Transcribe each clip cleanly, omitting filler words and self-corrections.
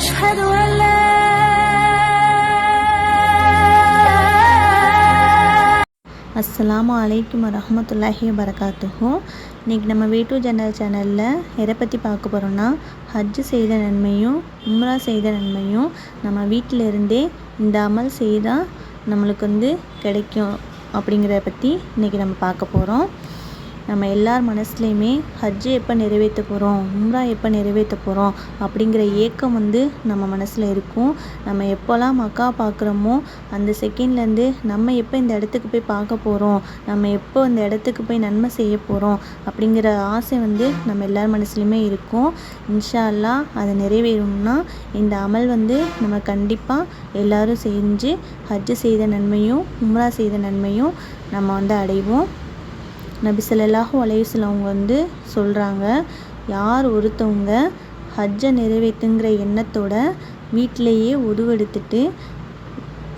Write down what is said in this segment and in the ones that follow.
أشهد أن لا அஸ்ஸலாமு அலைக்கும் வரஹ்மத்துல்லாஹி வபரகாத்துஹு. இன்றைக்கி நம்ம வே2 ஜன்னல் சேனலில் எதை பற்றி பார்க்க போகிறோன்னா, ஹஜ்ஜு செய்த நன்மையும் உம்ரா செய்த நன்மையும் நம்ம வீட்டில் இருந்தே இந்த அமல் செய்தால் நம்மளுக்கு கிடைக்கும் அப்படிங்கிறத பற்றி இன்றைக்கி நம்ம பார்க்க போகிறோம். நம்ம எல்லார் மனசுலையுமே ஹஜ்ஜு எப்போ நிறைவேற்ற போகிறோம், உம்ரா எப்போ நிறைவேற்ற போகிறோம் அப்படிங்கிற ஏக்கம் நம்ம மனசில் இருக்கும். நம்ம எப்போல்லாம் மக்கா பார்க்குறோமோ அந்த செகண்ட்லேருந்து நம்ம எப்போ இந்த இடத்துக்கு போய் பார்க்க போகிறோம், நம்ம எப்போ இந்த இடத்துக்கு போய் நன்மை செய்ய போகிறோம் அப்படிங்கிற ஆசை நம்ம எல்லார் மனசுலையுமே இருக்கும். இன்ஷா அல்லாஹ் அது நிறைவேறணும்னா இந்த அமல் நம்ம கண்டிப்பாக எல்லோரும் செஞ்சு ஹஜ்ஜு செய்த நன்மையும் உம்ரா செய்த நன்மையும் நம்ம அடைவோம். நபி ஸல்லல்லாஹு அலைஹி வஸல்லம் அவங்க சொல்கிறாங்க, யார் ஒருத்தவங்க ஹஜ்ஜை நிறைவேற்றுங்கிற எண்ணத்தோட வீட்டிலையே உதுவெடுத்துட்டு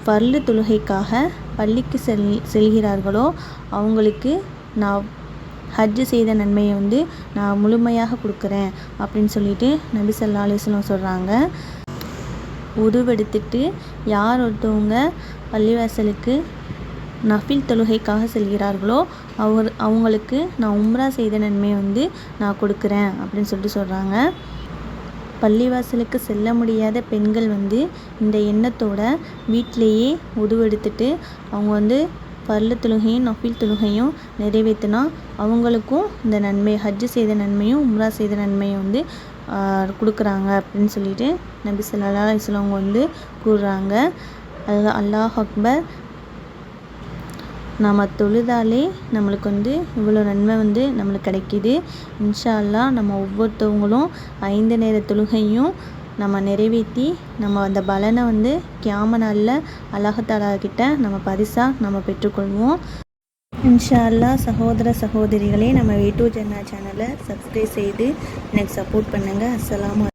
ஃபர்லு தொழுகைக்காக பள்ளிக்கு செல்கிறார்களோ அவங்களுக்கு நான் ஹஜ்ஜு செய்த நன்மையை நான் முழுமையாக கொடுக்குறேன் அப்படின்னு சொல்லிட்டு நபி ஸல்லல்லாஹு அலைஹி வஸல்லம் சொல்கிறாங்க. உதுவெடுத்துட்டு யார் ஒருத்தவங்க பள்ளிவாசலுக்கு நஃபில் தொழுகைக்காக செல்கிறார்களோ அவங்களுக்கு நான் உம்ரா செய்த நன்மையை நான் கொடுக்குறேன் அப்படின்னு சொல்கிறாங்க. பள்ளிவாசலுக்கு செல்ல முடியாத பெண்கள் இந்த எண்ணத்தோட வீட்டிலையே உதுவெடுத்துட்டு அவங்க ஃபர்லு தொழுகையும் நஃபில் தொழுகையும் நிறைவேற்றினா அவங்களுக்கும் இந்த நன்மை ஹஜ்ஜு செய்த நன்மையும் உம்ரா செய்த நன்மையும் கொடுக்குறாங்க அப்படின்னு சொல்லிட்டு நபி ஸல்லல்லாஹு அலைஹி வஸல்லம் அவங்க கூறுறாங்க. அல்லாஹ் அக்பர். நம்ம தொழுதாலே நம்மளுக்கு இவ்வளோ நன்மை நம்மளுக்கு கிடைக்கிது. இன்ஷா அல்லாஹ் நம்ம ஒவ்வொருத்தவங்களும் 5 நேர தொழுகையும் நம்ம நிறைவேற்றி நம்ம அந்த பலனை கியாம நாளில் அல்லாஹ் தஆலா கிட்ட நம்ம பரிசாக நம்ம பெற்றுக்கொள்வோம். இன்ஷா அல்லாஹ் சகோதர சகோதரிகளே, நம்ம வே2 ஜன்னல் சேனலை சப்ஸ்கிரைப் செய்து எனக்கு சப்போர்ட் பண்ணுங்கள். அஸ்ஸலாமு